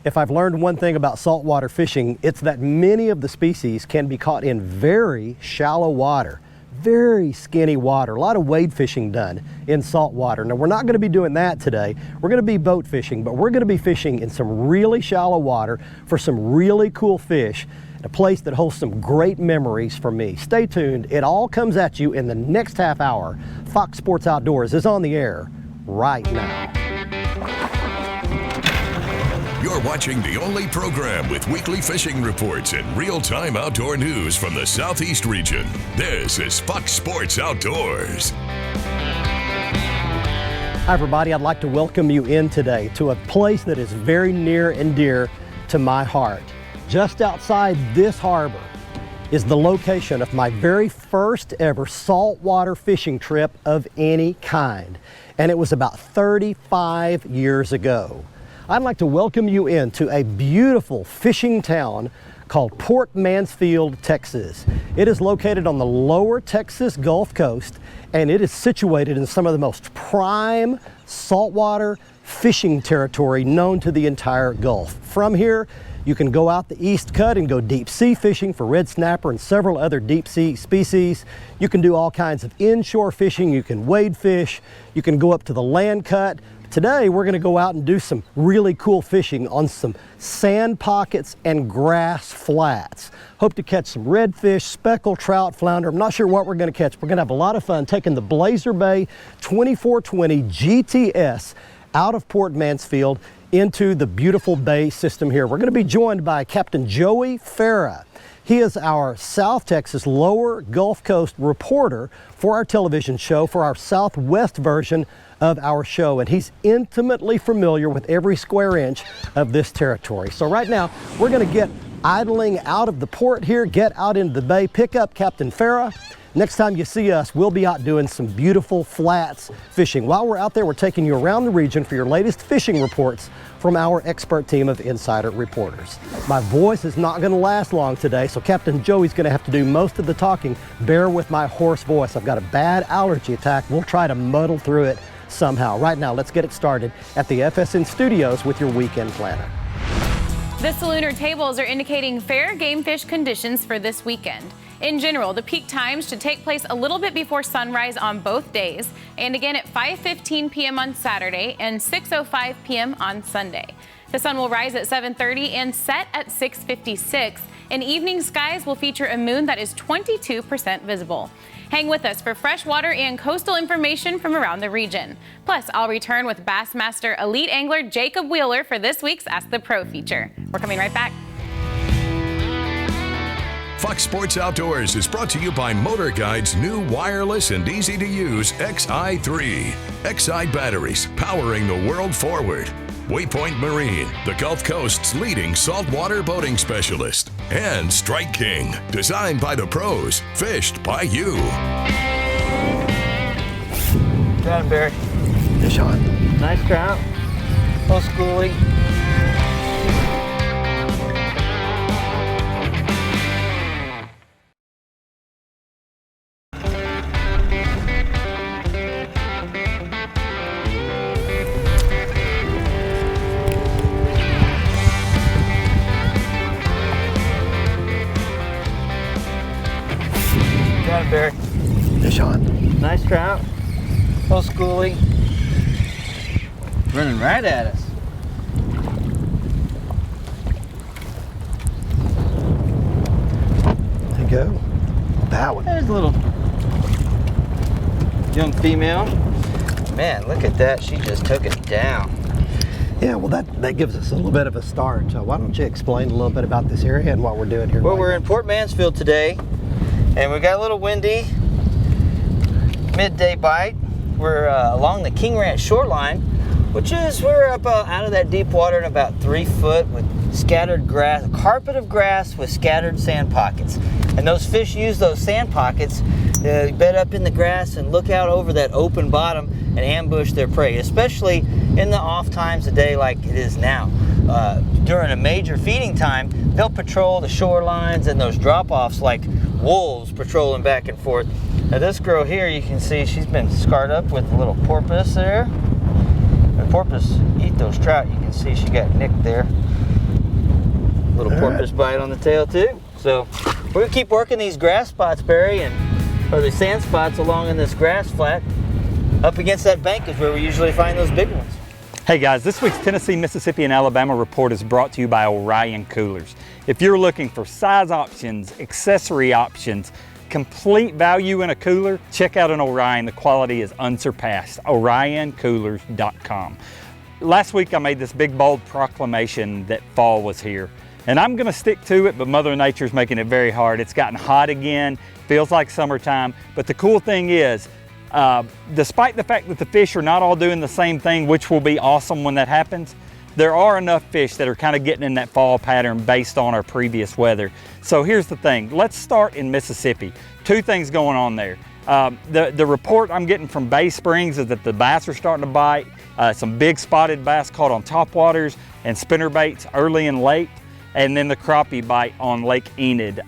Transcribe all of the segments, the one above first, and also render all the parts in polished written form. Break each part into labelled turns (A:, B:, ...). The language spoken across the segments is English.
A: If I've learned one thing about saltwater fishing, it's that many of the species can be caught in very shallow water, very skinny water. A lot of wade fishing done in saltwater. Now, we're not going to be doing that today. We're going to be boat fishing, but we're going to be fishing in some really shallow water for some really cool fish, a place that holds some great memories for me. Stay tuned. It all comes at you in the next half hour. Fox Sports Outdoors is on the air right now.
B: You're watching the only program with weekly fishing reports and real-time outdoor news from the Southeast region. This is Fox Sports Outdoors.
A: Hi everybody, I'd like to welcome you in today to a place that is very near and dear to my heart. Just outside this harbor is the location of my very first ever saltwater fishing trip of any kind. And it was about 35 years ago. I'd like to welcome you into a beautiful fishing town called Port Mansfield, Texas. It is located on the lower Texas Gulf Coast, and it is situated in some of the most prime saltwater fishing territory known to the entire Gulf. From here, you can go out the East Cut and go deep sea fishing for red snapper and several other deep sea species. You can do all kinds of inshore fishing. You can wade fish. You can go up to the land cut. Today, we're going to go out and do some really cool fishing on some sand pockets and grass flats. Hope to catch some redfish, speckled trout, flounder. I'm not sure what we're going to catch. We're going to have a lot of fun taking the Blazer Bay 2420 GTS out of Port Mansfield into the beautiful bay system here. We're going to be joined by Captain Joey Farah. He is our South Texas Lower Gulf Coast reporter for our television show, for our Southwest version of our show, and he's intimately familiar with every square inch of this territory. So right now, we're going to get idling out of the port here, get out into the bay, pick up Captain Farah. Next time you see us, we'll be out doing some beautiful flats fishing. While we're out there, we're taking you around the region for your latest fishing reports from our expert team of insider reporters. My voice is not going to last long today, so Captain Joey's going to have to do most of the talking. Bear with my hoarse voice. I've got a bad allergy attack. We'll try to muddle through it somehow. Right now, let's get it started at the FSN studios with your weekend planner.
C: The salooner tables are indicating fair game fish conditions for this weekend. In general, the peak times should take place a little bit before sunrise on both days, and again at 5:15 p.m. on Saturday and 6:05 p.m. on Sunday. The sun will rise at 7:30 and set at 6:56, and evening skies will feature a moon that is 22% visible. Hang with us for freshwater and coastal information from around the region. Plus, I'll return with Bassmaster elite angler Jacob Wheeler for this week's Ask the Pro feature. We're coming right back.
B: Fox Sports Outdoors is brought to you by Motor Guide's new wireless and easy-to-use XI3. XI batteries powering the world forward. Waypoint Marine, the Gulf Coast's leading saltwater boating specialist. And Strike King, designed by the pros, fished by you.
D: Got him, Barry.
A: Fish on.
D: Nice trout. Little schoolie. Got him, Barry.
A: Fish on.
D: Nice trout. Little schoolie. Running right at us.
A: There you go. That one.
D: There's a little young female. Man, look at that. She just took it down.
A: Yeah, well, that gives us a little bit of a start. So why don't you explain a little bit about this area and what we're doing here?
D: Well, we're in Port Mansfield today, and we got a little windy midday bite. We're along the King Ranch shoreline, which is, we're up out of that deep water in about 3 foot with scattered grass, a carpet of grass with scattered sand pockets. And those fish use those sand pockets to bed up in the grass and look out over that open bottom and ambush their prey, especially in the off times of day like it is now. During a major feeding time, they'll patrol the shorelines and those drop-offs like wolves patrolling back and forth. Now this girl here, you can see she's been scarred up with a little porpoise there. The porpoise eat those trout. You can see she got nicked there. Little porpoise bite on the tail too. So we're gonna keep working these grass spots, Barry, or the sand spots along in this grass flat. Up against that bank is where we usually find those big ones.
E: Hey guys, this week's Tennessee, Mississippi, and Alabama report is brought to you by Orion Coolers. If you're looking for size options, accessory options, complete value in a cooler, check out an Orion. The quality is unsurpassed. OrionCoolers.com. Last week I made this big bold proclamation that fall was here. And I'm gonna stick to it, but Mother Nature's making it very hard. It's gotten hot again, feels like summertime, but the cool thing is, despite the fact that the fish are not all doing the same thing, which will be awesome when that happens, there are enough fish that are kind of getting in that fall pattern based on our previous weather. So here's the thing, let's start in Mississippi. Two things going on there. The report I'm getting from Bay Springs is that the bass are starting to bite, some big spotted bass caught on topwaters and spinnerbaits early and late, and then the crappie bite on Lake Enid.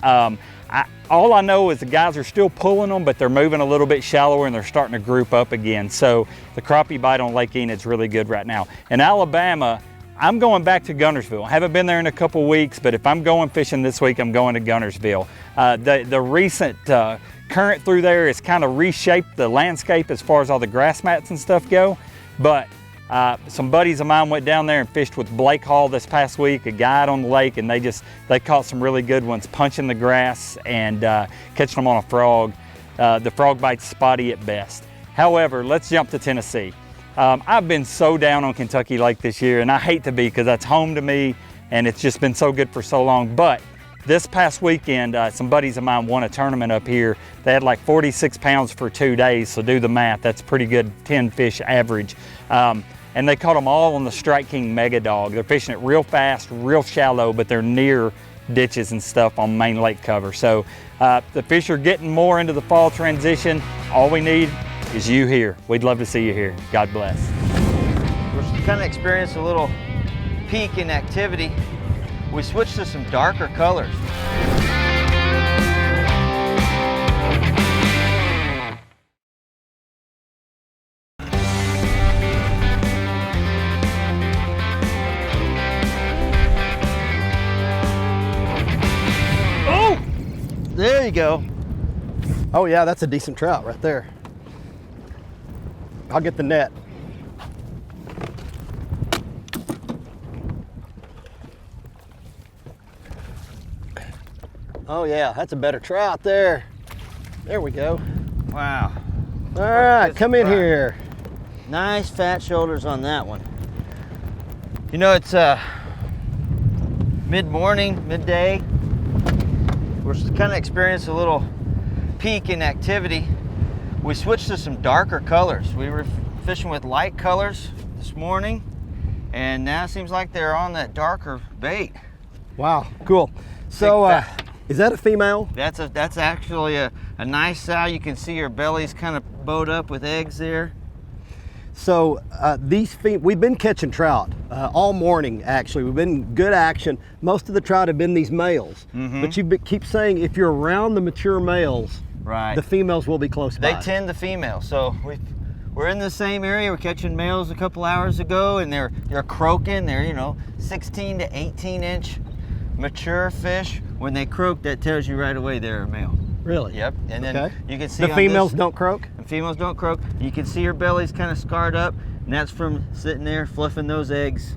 E: All I know is the guys are still pulling them, but they're moving a little bit shallower and they're starting to group up again. So the crappie bite on Lake Enid's really good right now. In Alabama, I'm going back to Guntersville. I haven't been there in a couple weeks, but if I'm going fishing this week, I'm going to Guntersville. The recent current through there has kind of reshaped the landscape as far as all the grass mats and stuff go. But some buddies of mine went down there and fished with Blake Hall this past week, a guide on the lake, and they caught some really good ones, punching the grass and catching them on a frog. The frog bite's spotty at best. However, let's jump to Tennessee. I've been so down on Kentucky Lake this year, and I hate to be because that's home to me and it's just been so good for so long. But this past weekend, some buddies of mine won a tournament up here. They had like 46 pounds for 2 days, so do the math. That's pretty good 10 fish average. And they caught them all on the Strike King Mega Dog. They're fishing it real fast, real shallow, but they're near ditches and stuff on main lake cover. So the fish are getting more into the fall transition. All we need is you here. We'd love to see you here. God bless.
D: We're kind of experiencing a little peak in activity. We switched to some darker colors. Oh, there you go.
A: Oh yeah, that's a decent trout right there. I'll get the net. Oh yeah, that's a better trout there. There we go.
D: Wow.
A: All right, come in here.
D: Nice fat shoulders on that one. You know, it's mid-morning, midday. We're kind of experiencing a little peak in activity. We switched to some darker colors. We were fishing with light colors this morning, and now it seems like they're on that darker bait.
A: Wow, cool. So, is that a female?
D: That's actually a nice sow. You can see her belly's kind of bowed up with eggs there.
A: So we've been catching trout all morning, actually. We've been good action. Most of the trout have been these males. But you keep saying if you're around the mature males,
D: right,
A: the females will be close by.
D: They tend to female. So we're in the same area. We're catching males a couple hours ago, and they're croaking. They're 16 to 18 inch mature fish. When they croak, that tells you right away they're a male.
A: Really?
D: Yep. And then you can see
A: the females don't croak?
D: The females don't croak. You can see her belly's kind of scarred up, and that's from sitting there fluffing those eggs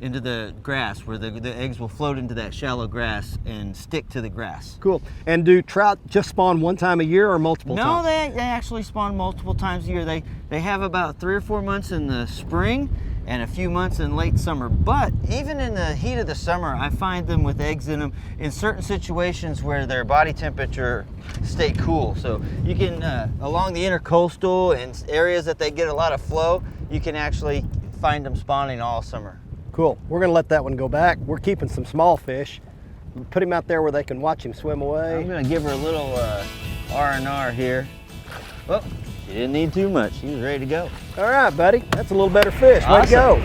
D: into the grass, where the eggs will float into that shallow grass and stick to the grass.
A: Cool. And do trout just spawn one time a year or multiple times?
D: No, they actually spawn multiple times a year. They have about 3 or 4 months in the spring and a few months in late summer. But even in the heat of the summer, I find them with eggs in them in certain situations where their body temperature stay cool. So you can, along the intercoastal and areas that they get a lot of flow, you can actually find them spawning all summer.
A: Cool. We're gonna let that one go back. We're keeping some small fish. Put him out there where they can watch him swim away.
D: I'm gonna give her a little R&R here. Well, she didn't need too much. She was ready to go.
A: All right, buddy. That's a little better fish.
D: Awesome.
A: Way to go.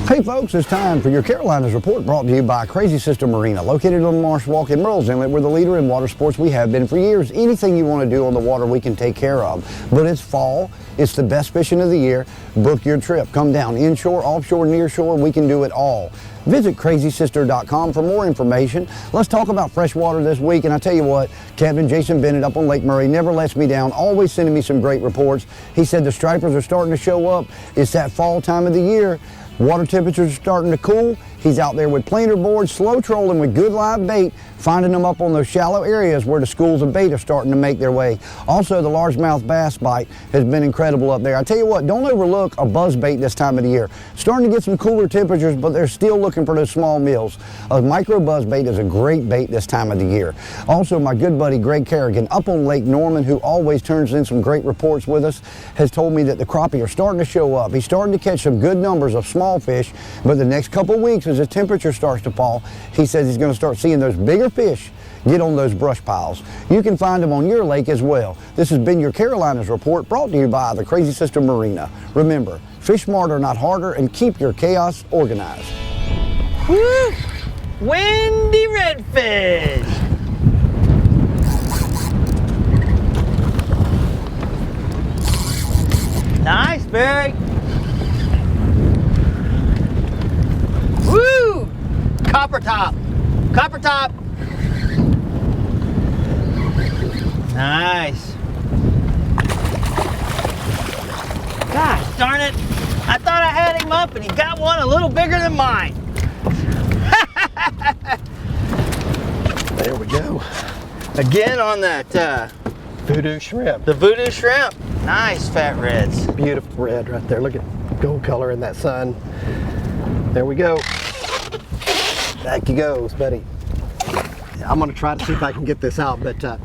F: Hey folks, it's time for your Carolinas Report, brought to you by Crazy Sister Marina, located on Marsh Walk in Merle's Inlet. We're the leader in water sports. We have been for years. Anything you want to do on the water, we can take care of. But it's fall. It's the best fishing of the year. Book your trip. Come down inshore, offshore, near shore. We can do it all. Visit crazysister.com for more information. Let's talk about freshwater this week. And I tell you what, Captain Jason Bennett up on Lake Murray never lets me down, always sending me some great reports. He said the stripers are starting to show up. It's that fall time of the year. Water temperatures are starting to cool. He's out there with planer boards, slow trolling with good live bait, finding them up on those shallow areas where the schools of bait are starting to make their way. Also, the largemouth bass bite has been incredible up there. I tell you what, don't overlook a buzz bait this time of the year. Starting to get some cooler temperatures, but they're still looking for those small meals. A micro buzz bait is a great bait this time of the year. Also, my good buddy Greg Kerrigan up on Lake Norman, who always turns in some great reports with us, has told me that the crappie are starting to show up. He's starting to catch some good numbers of small fish, but the next couple of weeks, as the temperature starts to fall, he says he's going to start seeing those bigger fish get on those brush piles. You can find them on your lake as well. This has been your Carolinas Report, brought to you by the Crazy Sister Marina. Remember, fish smarter, not harder, and keep your chaos organized.
D: Woo! Windy redfish! Nice, Barry. Woo! Copper top. Copper top. Nice. Gosh darn it. I thought I had him up and he got one a little bigger than mine.
A: There we go.
D: Again on that
A: Voodoo shrimp.
D: the voodoo shrimp. Nice fat reds.
A: Beautiful red right there. Look at gold color in that sun. There we go. Back he goes, buddy. I'm gonna try to see if I can get this out, but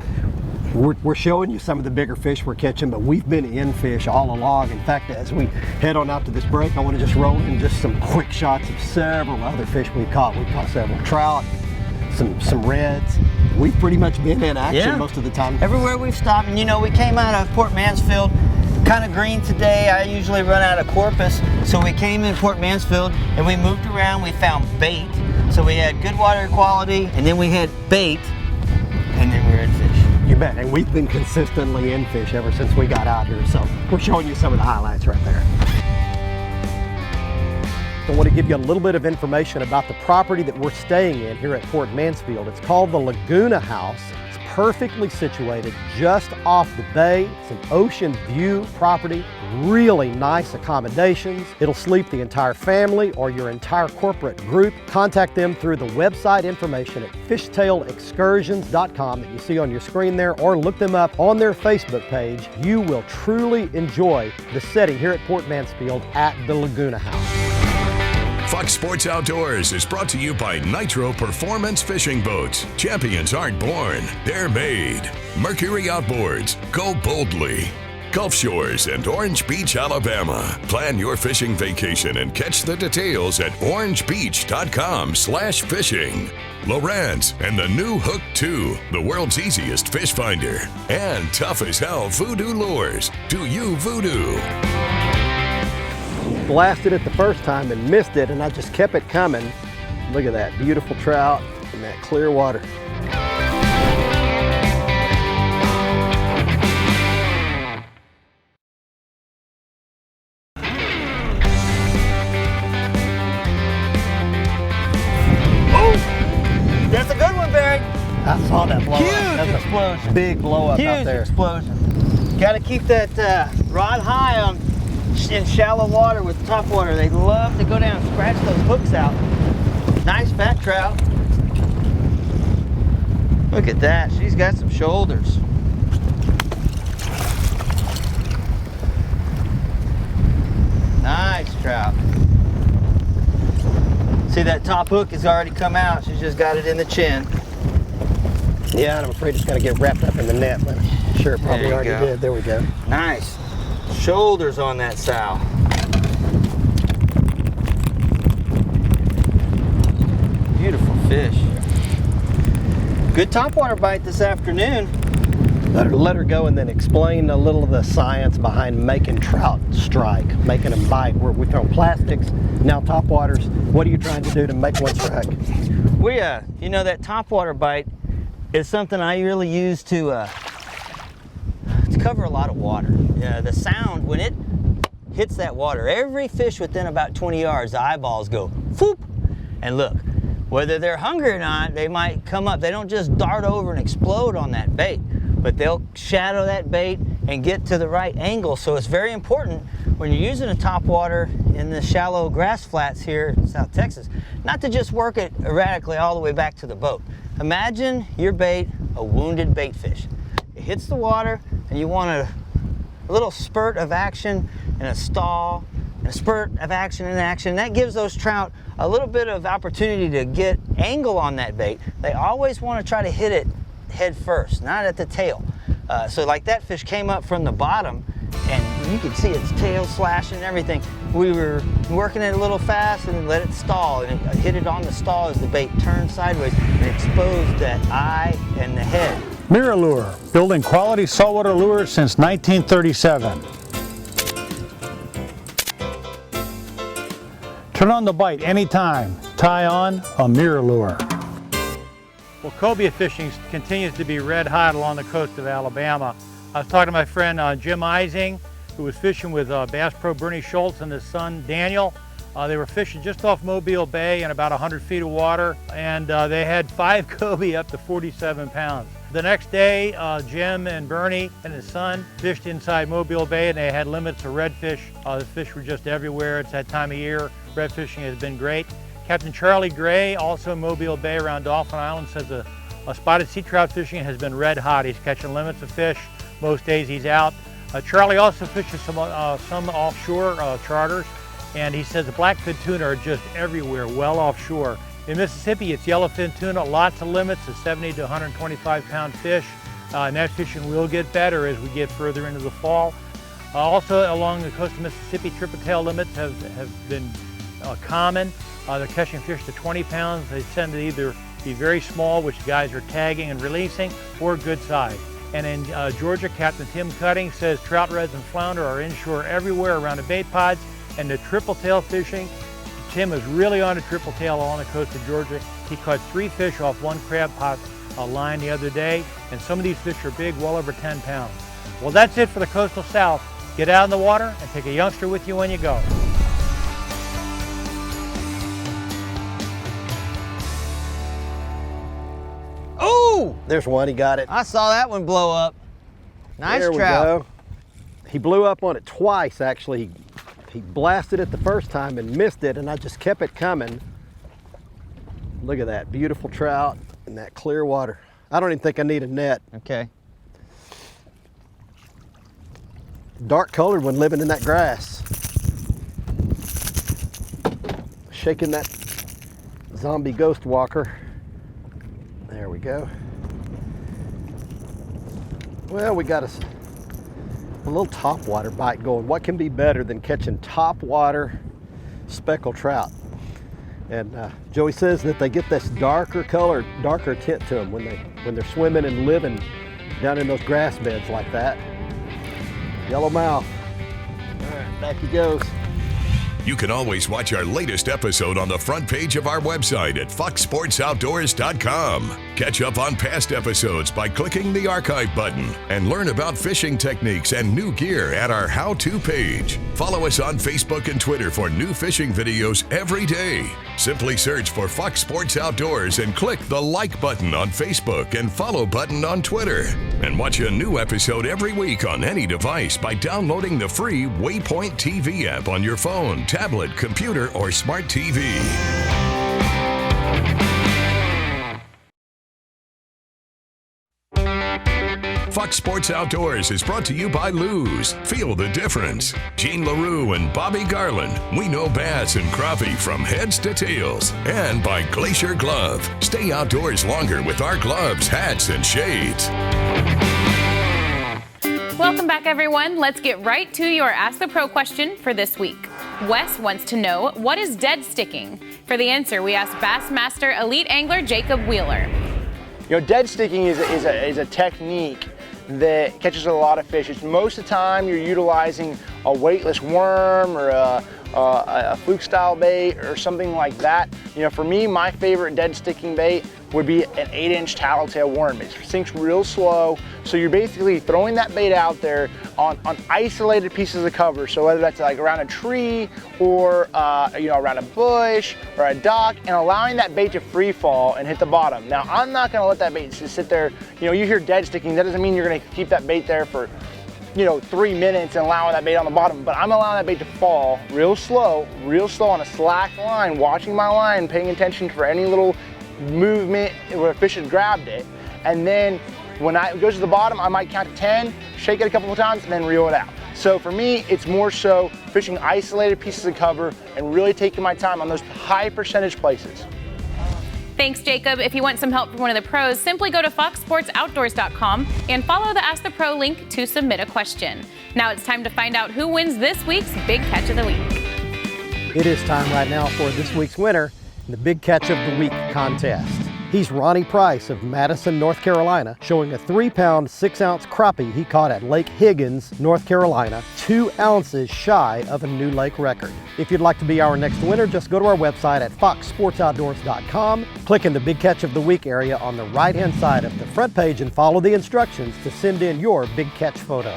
A: we're showing you some of the bigger fish we're catching, but we've been in fish all along. In fact, as we head on out to this break, I want to just roll in just some quick shots of several other fish we've caught. We've caught several trout, some reds. We've pretty much been in action most of the time.
D: Everywhere we've stopped, and you know, we came out of Port Mansfield, kind of green today. I usually run out of Corpus, so we came in Port Mansfield and we moved around. We found bait, so we had good water quality, and then we had bait, and then we were in fish.
A: You bet, and we've been consistently in fish ever since we got out here, so we're showing you some of the highlights right there. I want to give you a little bit of information about the property that we're staying in here at Port Mansfield. It's called the Laguna House. It's perfectly situated just off the bay. It's an ocean view property, really nice accommodations. It'll sleep the entire family or your entire corporate group. Contact them through the website information at fishtailexcursions.com that you see on your screen there, or look them up on their Facebook page. You will truly enjoy the setting here at Port Mansfield at the Laguna House.
B: Fox Sports Outdoors is brought to you by Nitro Performance Fishing Boats. Champions aren't born, they're made. Mercury Outboards, go boldly. Gulf Shores and Orange Beach, Alabama. Plan your fishing vacation and catch the details at orangebeach.com/fishing. Lowrance and the new Hook 2, the world's easiest fish finder. And tough as hell Voodoo Lures. Do you voodoo?
A: Blasted it the first time and missed it, and I just kept it coming. Look at that beautiful trout in that clear water.
D: Oh, that's a good one, Barry.
A: I saw that blow up.
D: Huge
A: That's a
D: explosion.
A: big blow up out
D: Huge
A: there.
D: explosion. Got to keep that rod high in shallow water with topwater. They love to go down and scratch those hooks out. Nice fat trout. Look at that. She's got some shoulders. Nice trout. See, that top hook has already come out. She's just got it in the chin.
A: Yeah, and I'm afraid it's going to get wrapped up in the net, but I'm sure it probably already did. There we go.
D: Nice shoulders on that sow. Beautiful fish. Good topwater bite this afternoon.
A: Let her go and then explain a little of the science behind making trout strike, making them bite. We throw plastics, now topwaters. What are you trying to do to make one strike?
D: We, you know, that topwater bite is something I really use to cover a lot of water. The sound, when it hits that water, every fish within about 20 yards, the eyeballs go whoop. And look, whether they're hungry or not, they might come up. They don't just dart over and explode on that bait, but they'll shadow that bait and get to the right angle. So it's very important when you're using a topwater in the shallow grass flats here in South Texas, not to just work it erratically all the way back to the boat. Imagine your bait, a wounded bait fish. It hits the water and you want a little spurt of action and a stall, and a spurt of action and action. That gives those trout a little bit of opportunity to get angle on that bait. They always want to try to hit it head first, not at the tail. So like that fish came up from the bottom and you could see its tail slashing and everything. We were working it a little fast and let it stall, and it hit it on the stall as the bait turned sideways and exposed that eye and the head.
G: Mirror Lure, building quality saltwater lures since 1937. Turn on the bite anytime. Tie on a Mirror Lure. Well, cobia fishing continues to be red hot along the coast of Alabama. I was talking to my friend Jim Ising, who was fishing with Bass Pro Bernie Schultz and his son Daniel. They were fishing just off Mobile Bay in about 100 feet of water, and they had 5 cobia up to 47 pounds. The next day, Jim and Bernie and his son fished inside Mobile Bay, and they had limits of redfish. The fish were just everywhere. It's that time of year. Red fishing has been great. Captain Charlie Gray, also in Mobile Bay around Dolphin Island, says a spotted sea trout fishing has been red hot. He's catching limits of fish. Most days he's out. Charlie also fishes some offshore charters, and he says the blackfin tuna are just everywhere, well offshore. In Mississippi, it's yellowfin tuna, lots of limits of 70 to 125 pound fish, and that fishing will get better as we get further into the fall. Also along the coast of Mississippi, triple tail limits have been common. They're catching fish to 20 pounds. They tend to either be very small, which guys are tagging and releasing, or good size. And in Georgia, Captain Tim Cutting says trout reds and flounder are inshore everywhere around the bait pods. And the triple tail fishing, Tim is really on a triple tail along the coast of Georgia. He caught 3 fish off 1 crab pot line the other day, and some of these fish are big, well over 10 pounds. Well, that's it for the Coastal South. Get out in the water and take a youngster with you when you go.
D: Oh!
A: There's one, he got it.
D: I saw that one blow up. Nice
A: there
D: trout.
A: We go. He blew up on it twice, actually. He blasted it the first time and missed it, and I just kept it coming. Look at that beautiful trout in that clear water. I don't even think I need a net.
D: Okay.
A: Dark colored one living in that grass. Shaking that zombie ghost walker. There we go. Well, we got a little topwater bite going. What can be better than catching topwater speckled trout? And Joey says that they get this darker color, darker tint to them when they're swimming and living down in those grass beds like that. Yellowmouth. All right, back he goes.
B: You can always watch our latest episode on the front page of our website at foxsportsoutdoors.com. Catch up on past episodes by clicking the archive button and learn about fishing techniques and new gear at our how-to page. Follow us on Facebook and Twitter for new fishing videos every day. Simply search for Fox Sports Outdoors and click the like button on Facebook and follow button on Twitter. And watch a new episode every week on any device by downloading the free Waypoint TV app on your phone, tablet, computer, or smart TV. Fox Sports Outdoors is brought to you by Lew's. Feel the difference. Gene LaRue and Bobby Garland. We know bass and crappie from heads to tails. And by Glacier Glove. Stay outdoors longer with our gloves, hats, and shades.
C: Welcome back, everyone. Let's get right to your Ask the Pro question for this week. Wes wants to know, what is dead sticking? For the answer, we asked Bassmaster elite angler Jacob Wheeler.
H: You know, dead sticking is a technique that catches a lot of fish. It's most of the time you're utilizing a weightless worm or a fluke style bait or something like that. You know, for me, my favorite dead sticking bait would be an 8-inch tattletale worm. It sinks real slow, so you're basically throwing that bait out there on isolated pieces of cover. So whether that's like around a tree or you know, around a bush or a dock, and allowing that bait to free fall and hit the bottom. Now, I'm not gonna let that bait just sit there. You know, you hear dead sticking, that doesn't mean you're gonna keep that bait there for, you know, 3 minutes and allowing that bait on the bottom, but I'm allowing that bait to fall real slow on a slack line, watching my line, paying attention for any little movement where a fish has grabbed it. And then when it goes to the bottom, I might count to 10, shake it a couple of times, and then reel it out. So for me, it's more so fishing isolated pieces of cover and really taking my time on those high percentage places.
C: Thanks, Jacob. If you want some help from one of the pros, simply go to foxsportsoutdoors.com and follow the Ask the Pro link to submit a question. Now it's time to find out who wins this week's Big Catch of the Week.
A: It is time right now for this week's winner in the Big Catch of the Week contest. He's Ronnie Price of Madison, North Carolina, showing a 3-pound, 6-ounce crappie he caught at Lake Higgins, North Carolina, 2 ounces shy of a new lake record. If you'd like to be our next winner, just go to our website at foxsportsoutdoors.com, click in the Big Catch of the Week area on the right-hand side of the front page, and follow the instructions to send in your Big Catch photo.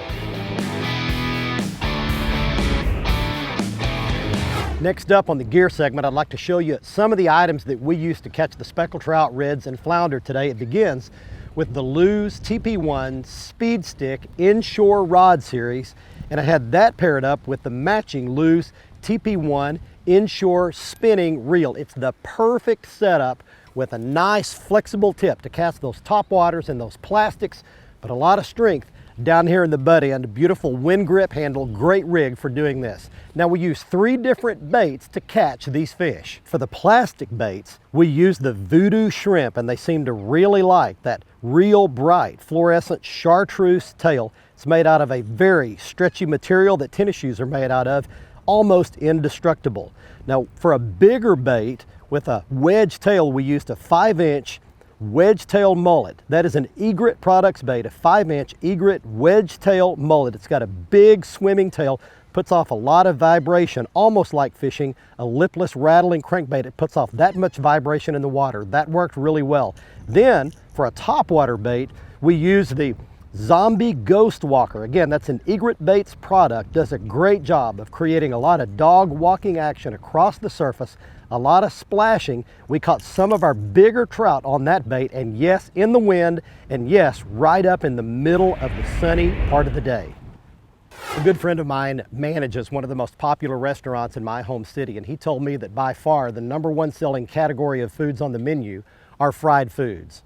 A: Next up on the gear segment, I'd like to show you some of the items that we use to catch the speckled trout, reds, and flounder today. It begins with the Lew's TP1 Speed Stick Inshore Rod Series, and I had that paired up with the matching Lew's TP1 Inshore Spinning Reel. It's the perfect setup with a nice flexible tip to cast those topwaters and those plastics, but a lot of strength down here in the butt end. A beautiful wind grip handle, great rig for doing this. Now we use 3 different baits to catch these fish. For the plastic baits, we use the Voodoo Shrimp, and they seem to really like that real bright fluorescent chartreuse tail. It's made out of a very stretchy material that tennis shoes are made out of, almost indestructible. Now for a bigger bait with a wedge tail, we used a 5-inch wedge tail mullet. That is an Egret Products bait, a 5-inch Egret wedge tail mullet. It's got a big swimming tail, puts off a lot of vibration, almost like fishing. A lipless rattling crankbait, it puts off that much vibration in the water. That worked really well. Then for a topwater bait, we use the Zombie Ghost Walker. Again, that's an Egret Baits product. Does a great job of creating a lot of dog walking action across the surface, a lot of splashing. We caught some of our bigger trout on that bait, and yes, in the wind, and yes, right up in the middle of the sunny part of the day. A good friend of mine manages one of the most popular restaurants in my home city, and he told me that by far the #1 selling category of foods on the menu are fried foods.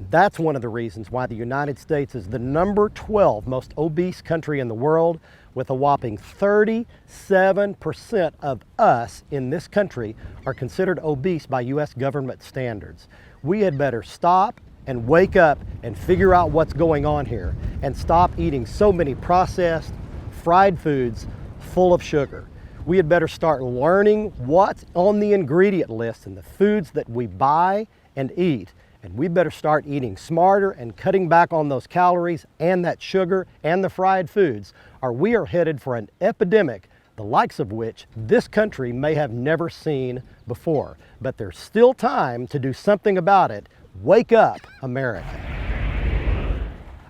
A: That's one of the reasons why the United States is the #12 most obese country in the world, with a whopping 37% of us in this country are considered obese by U.S. government standards. We had better stop and wake up and figure out what's going on here and stop eating so many processed, fried foods full of sugar. We had better start learning what's on the ingredient list and the foods that we buy and eat. And we better start eating smarter and cutting back on those calories and that sugar and the fried foods, or we are headed for an epidemic, the likes of which this country may have never seen before. But there's still time to do something about it. Wake up, America.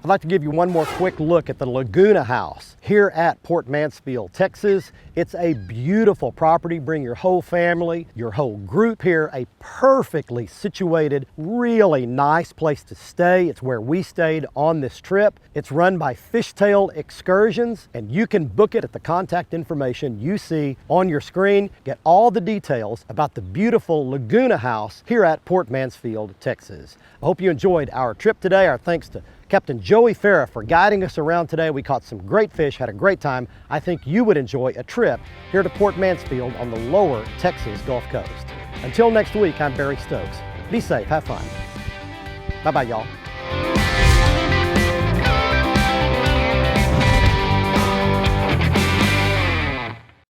A: I'd like to give you one more quick look at the Laguna House here at Port Mansfield, Texas. It's a beautiful property. Bring your whole family, your whole group here. A perfectly situated, really nice place to stay. It's where we stayed on this trip. It's run by Fishtail Excursions, and you can book it at the contact information you see on your screen. Get all the details about the beautiful Laguna House here at Port Mansfield, Texas. I hope you enjoyed our trip today. Our thanks to Captain Joey Farah for guiding us around today. We caught some great fish, had a great time. I think you would enjoy a trip here to Port Mansfield on the lower Texas Gulf Coast. Until next week, I'm Barry Stokes. Be safe, have fun. Bye-bye, y'all.